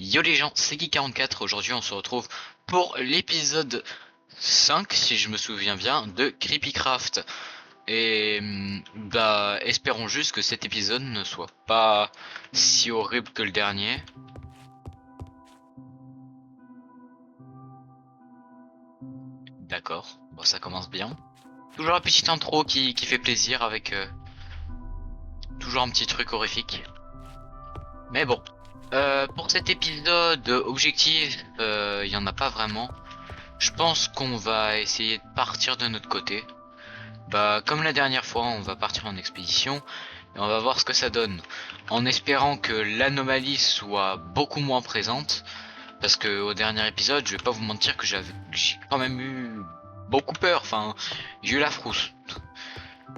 Yo les gens, c'est Guy44, aujourd'hui on se retrouve pour l'épisode 5, si je me souviens bien, de Creepycraft. Et bah espérons juste que cet épisode ne soit pas si horrible que le dernier. D'accord, bon ça commence bien. Toujours la petite intro qui fait plaisir avec toujours un petit truc horrifique. Mais bon, pour cet épisode, objectif, il y en a pas vraiment. Je pense qu'on va essayer de partir de notre côté. Bah, comme la dernière fois, on va partir en expédition et on va voir ce que ça donne. En espérant que l'anomalie soit beaucoup moins présente. Parce que au dernier épisode, je vais pas vous mentir que j'ai quand même eu beaucoup peur. Enfin, j'ai eu la frousse.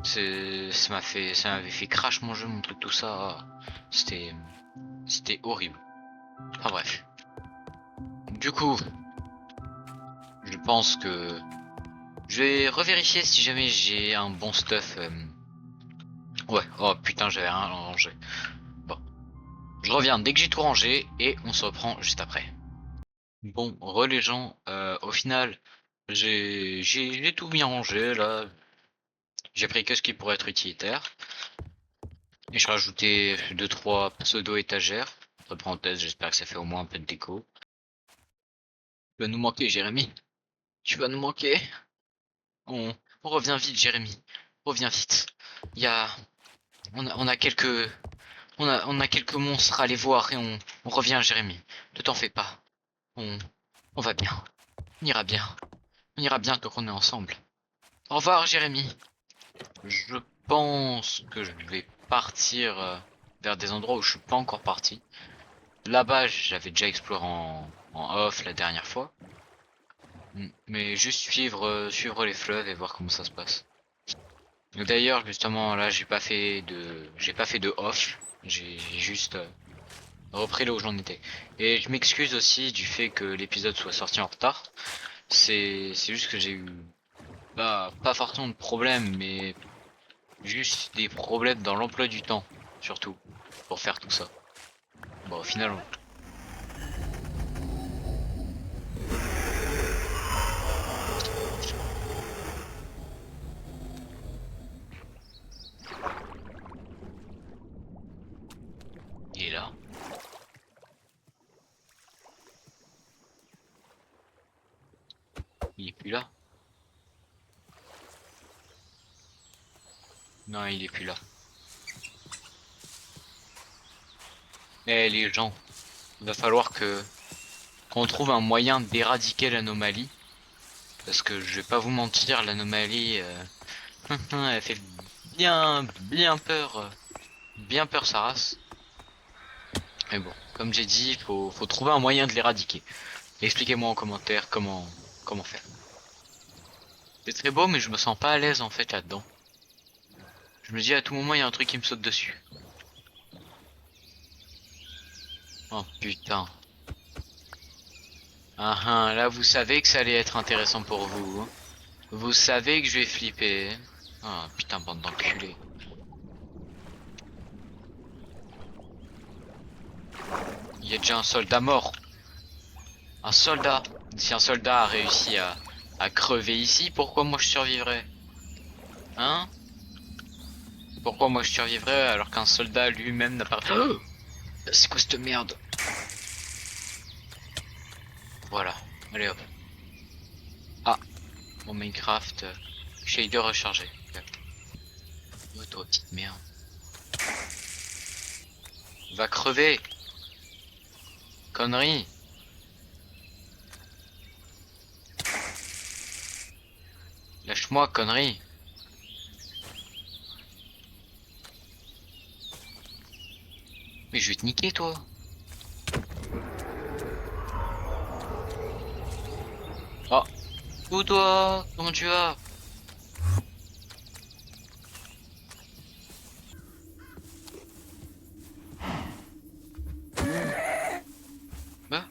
Ça m'avait fait crash mon jeu, mon truc, tout ça. C'était horrible. Enfin bref. Du coup, je pense que je vais revérifier si jamais j'ai un bon stuff. Ouais, oh putain, j'avais rien rangé. Bon, je reviens dès que j'ai tout rangé et on se reprend juste après. Bon, les gens, au final, j'ai tout bien rangé là. J'ai pris que ce qui pourrait être utilitaire. Et je rajoutais 2-3 pseudo-étagères. Entre parenthèses, j'espère que ça fait au moins un peu de déco. Tu vas nous manquer, Jérémy. Tu vas nous manquer. On, on revient vite, Jérémy. Reviens vite. Il y a, on a quelques, on a quelques monstres à aller voir et on revient, Jérémy. Ne t'en fais pas. On, on va bien. On ira bien. On ira bien tant qu'on est ensemble. Au revoir, Jérémy. Je pense que je vais partir vers des endroits où je suis pas encore parti. Là-bas, j'avais déjà exploré en off la dernière fois. Mais juste suivre les fleuves et voir comment ça se passe. D'ailleurs, justement, là, j'ai pas fait de off. J'ai juste repris là où j'en étais. Et je m'excuse aussi du fait que l'épisode soit sorti en retard. C'est juste que j'ai eu bah, pas forcément de problème, mais juste des problèmes dans l'emploi du temps, surtout, pour faire tout ça. Bon, au final, il est là. Il est plus là. Non, il est plus là. Eh les gens, il va falloir que qu'on trouve un moyen d'éradiquer l'anomalie. Parce que je vais pas vous mentir, l'anomalie, elle fait bien peur sa race. Mais bon, comme j'ai dit, faut trouver un moyen de l'éradiquer. Expliquez-moi en commentaire comment faire. C'est très beau, mais je me sens pas à l'aise en fait là-dedans. Je me dis à tout moment il y a un truc qui me saute dessus. Oh putain. Ah ah, là vous savez que ça allait être intéressant pour vous, hein. Vous savez que je vais flipper. Ah putain, bande d'enculés. Il y a déjà un soldat mort. Un soldat. Si un soldat a réussi à crever ici, pourquoi moi je survivrais? Hein? Pourquoi moi je survivrais alors qu'un soldat lui-même n'a pas... Oh, c'est quoi cette merde? Voilà. Allez hop. Ah, mon Minecraft. Shader rechargé. Oh toi petite merde. Va crever. Connerie. Lâche-moi, connerie. Mais je vais te niquer toi. Oh. Où toi? Comment tu vas? Bah.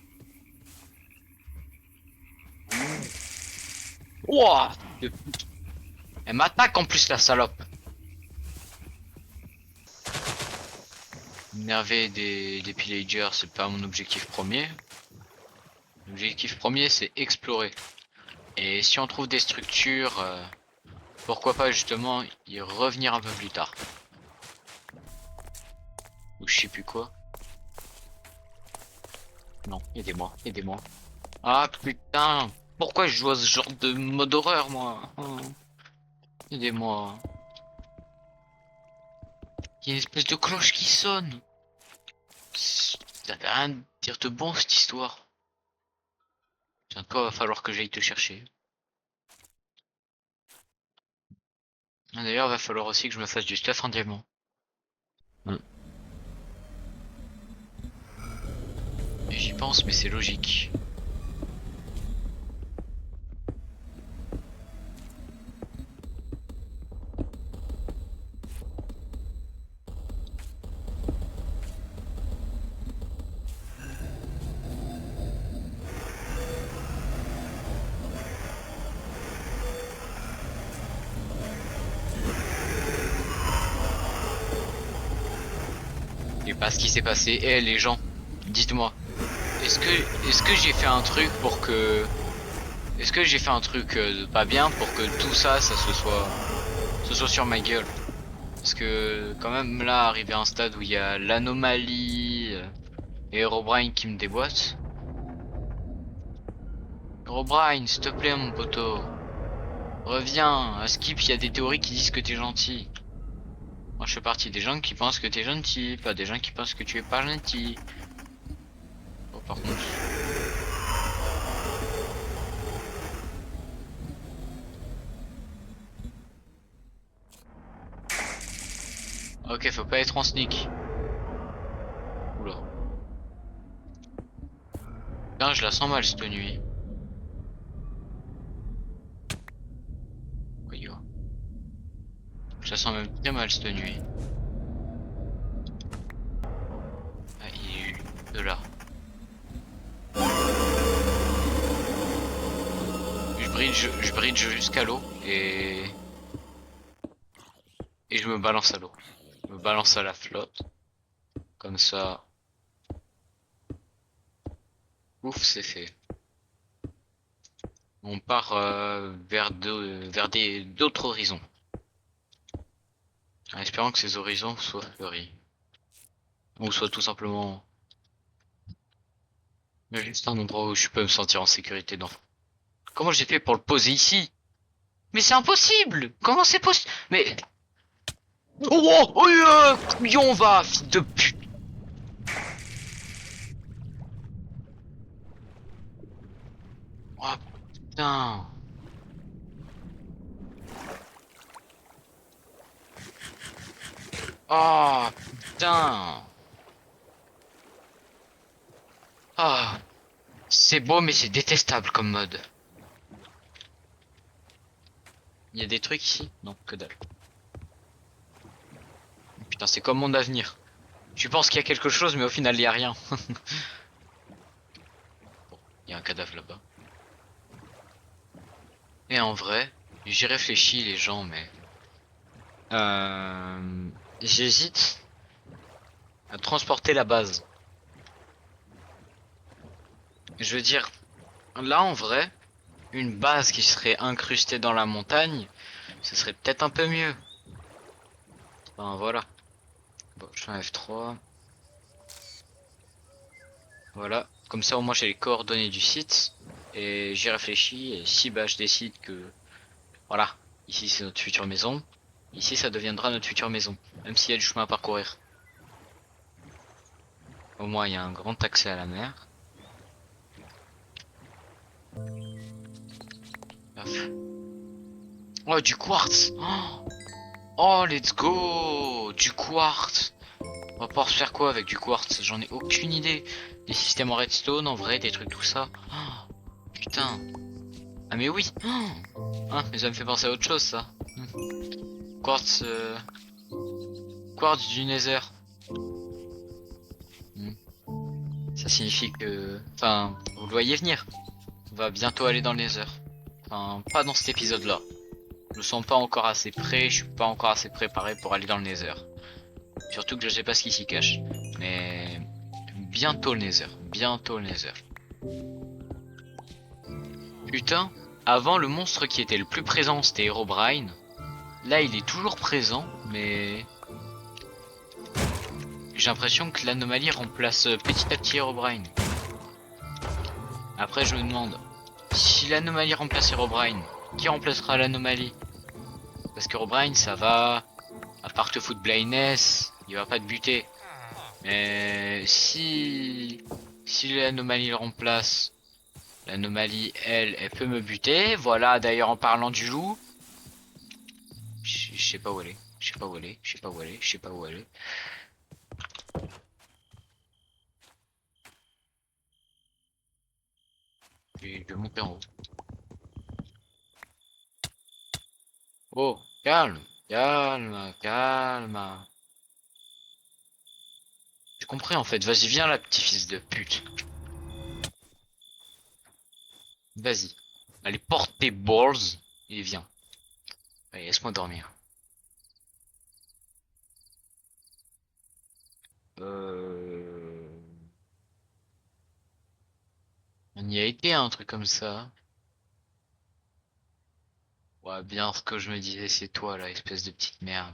Ouah. Elle m'attaque en plus la salope. Nerver des pillagers, c'est pas mon objectif premier. L'objectif premier, c'est explorer. Et si on trouve des structures, pourquoi pas justement y revenir un peu plus tard. Ou je sais plus quoi. Non, aidez-moi, aidez-moi. Ah putain, pourquoi je joue à ce genre de mode horreur moi? Aidez-moi. Il y a une espèce de cloche qui sonne. Ça veut rien dire de bon cette histoire. Tiens, toi, va falloir que j'aille te chercher. Ah, d'ailleurs, va falloir aussi que je me fasse du stuff en diamant. J'y pense, mais c'est logique. Et pas ce qui s'est passé. Eh les gens, dites-moi, est-ce que j'ai fait un truc pour que, est-ce que j'ai fait un truc pas bien pour que tout ça, ce soit sur ma gueule? Parce que quand même là, arrivé à un stade où il y a l'anomalie et Herobrine qui me déboîte. Herobrine, s'il te plaît mon poteau, reviens. À Skip, il y a des théories qui disent que t'es gentil. Moi, je fais partie des gens qui pensent que t'es gentil, pas des gens qui pensent que tu es pas gentil. Bon, par contre. Ok, faut pas être en sneak. Oula. Putain, je la sens mal cette nuit. Voyons. Je la sens même très mal cette nuit. Ah, il est de là. Je bridge jusqu'à l'eau et je me balance à l'eau. Je me balance à la flotte. Comme ça. Ouf, c'est fait. On part vers d'autres horizons. En espérant que ces horizons soient fleuris. Ou soient tout simplement juste un endroit où je peux me sentir en sécurité. Non. Comment j'ai fait pour le poser ici? Mais c'est impossible! Comment c'est possible? Mais... Oh, oh, couillon va, fille de pute! Oh putain! Oh putain! Ah, c'est beau mais c'est détestable comme mode. Il y a des trucs ici? Non, que dalle. Putain, c'est comme mon avenir. Tu penses qu'il y a quelque chose mais au final il y a rien. Bon, il y a un cadavre là-bas. Et en vrai, j'y réfléchis les gens mais... J'hésite à transporter la base. Je veux dire, là en vrai, une base qui serait incrustée dans la montagne, ce serait peut-être un peu mieux. Enfin voilà. Bon, je fais un F3. Voilà. Comme ça au moins j'ai les coordonnées du site. Et j'y réfléchis. Et si bah je décide que... Voilà. Ici c'est notre future maison. Ici ça deviendra notre future maison. Même s'il y a du chemin à parcourir. Au moins il y a un grand accès à la mer. Paf. Oh du quartz. Oh let's go. Du quartz. On va pouvoir se faire quoi avec du quartz? J'en ai aucune idée. Des systèmes en redstone, en vrai, des trucs tout ça. Oh, putain. Ah mais oui. Ah, mais ça me fait penser à autre chose ça. Quartz, quartz du Nether. Hmm. Ça signifie que, enfin, vous le voyez venir. On va bientôt aller dans le Nether. Enfin, pas dans cet épisode-là. Je me sens pas encore assez prêt. Je suis pas encore assez préparé pour aller dans le Nether. Surtout que je sais pas ce qui s'y cache. Mais bientôt le Nether. Bientôt le Nether. Putain, avant le monstre qui était le plus présent c'était Herobrine. Là il est toujours présent, mais j'ai l'impression que l'anomalie remplace petit à petit Herobrine. Après je me demande, si l'anomalie remplace Herobrine, qui remplacera l'anomalie? Parce qu'Herobrine ça va, à part te foutre blindness, il va pas te buter. Mais si l'anomalie le remplace, l'anomalie elle peut me buter. Voilà, d'ailleurs en parlant du loup, je sais pas où elle est, je sais pas où elle est, je sais pas où elle est, je sais pas où elle est. Je vais monter en haut. Oh, calme, calme, calme. J'ai compris en fait, vas-y viens là petit fils de pute. Vas-y. Allez, porte tes balls et viens. Allez, laisse-moi dormir. Euh... On y a été un truc comme ça. Ouais, bien ce que je me disais, c'est toi là, espèce de petite merde.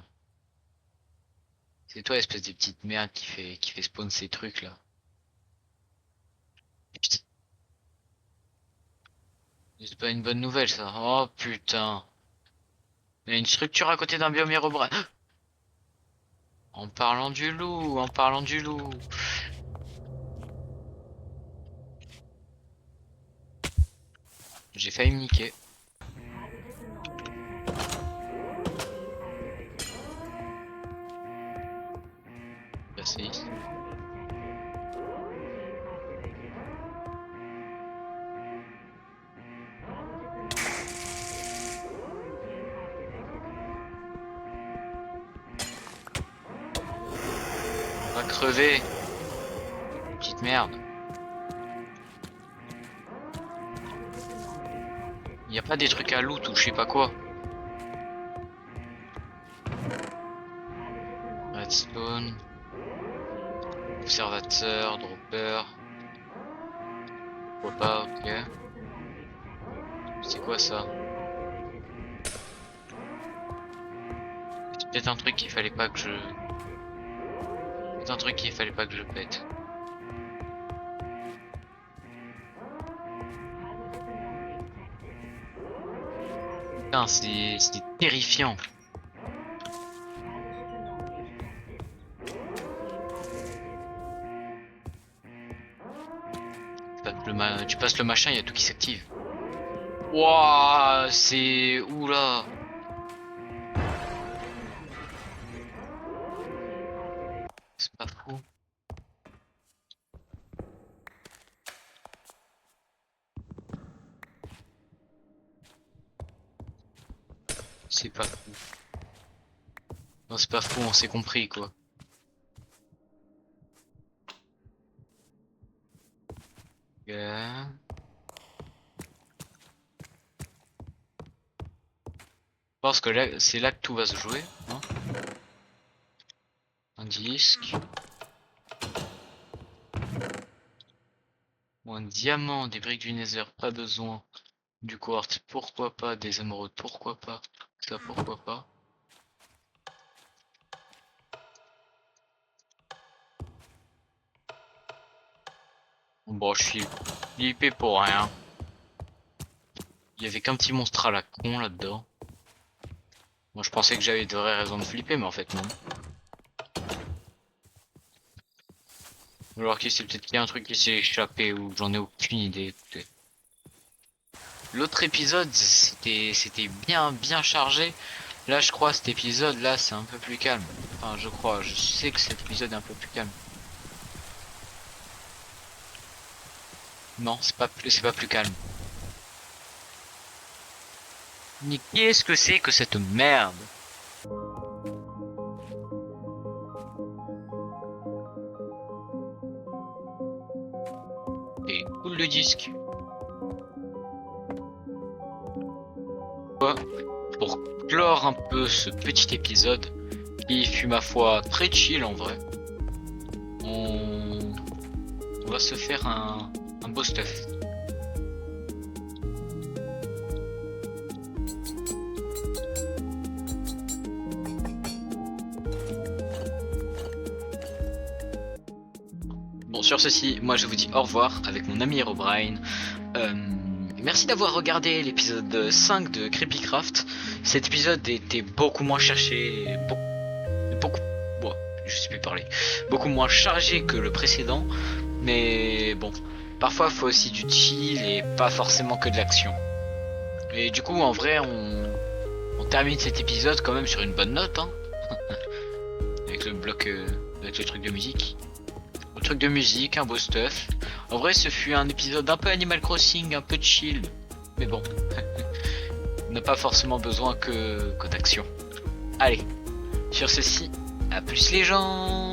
C'est toi, espèce de petite merde qui fait spawn ces trucs là. Putain, c'est pas une bonne nouvelle ça. Oh putain. Il y a une structure à côté d'un biome Herobrine. En parlant du loup, en parlant du loup. J'ai failli me niquer. Passer ici. On va crever. Petite merde. Y a pas des trucs à loot ou je sais pas quoi. Redstone. Observateur, dropper. Pourquoi pas, ok. C'est quoi ça? C'est peut-être un truc qu'il fallait pas que je... C'est un truc qu'il fallait pas que je pète. Putain, c'est terrifiant. Tu passes le machin, il y a tout qui s'active. Wouah, c'est... Oula. C'est pas fou. C'est pas fou. Non, c'est pas fou, on s'est compris quoi. Ok. Je pense que là, c'est là que tout va se jouer, hein. Un disque. Ou un diamant, des briques du Nether, pas besoin. Du quartz, pourquoi pas. Des émeraudes, pourquoi pas. Ça, pourquoi pas. Bon, je suis flippé pour rien. Il y avait qu'un petit monstre à la con là-dedans. Moi, je pensais que j'avais de vraies raisons de flipper, mais en fait, non. Alors qu'il c'est peut-être qu'il y a un truc qui s'est échappé ou j'en ai aucune idée. Écoutez. L'autre épisode, c'était bien chargé. Là, je crois cet épisode là, c'est un peu plus calme. Enfin, je crois, je sais que cet épisode est un peu plus calme. Non, c'est pas plus calme. Mais qu'est-ce que c'est que cette merde? Et cool le disque. Pour clore un peu ce petit épisode, qui fut ma foi très chill en vrai. On va se faire un beau stuff. Bon, sur ceci, moi je vous dis au revoir avec mon ami Herobrine. Merci d'avoir regardé l'épisode 5 de Creepycraft. Cet épisode était beaucoup moins cherché, bon, je sais plus parler, beaucoup moins chargé que le précédent. Mais bon, parfois il faut aussi du chill et pas forcément que de l'action. Et du coup, en vrai, on termine cet épisode quand même sur une bonne note, hein. Avec le bloc, avec le truc de musique. Le truc de musique, un beau stuff. En vrai, ce fut un épisode un peu Animal Crossing, un peu chill. Mais bon, on n'a pas forcément besoin que d'action. Allez, sur ceci, à plus les gens.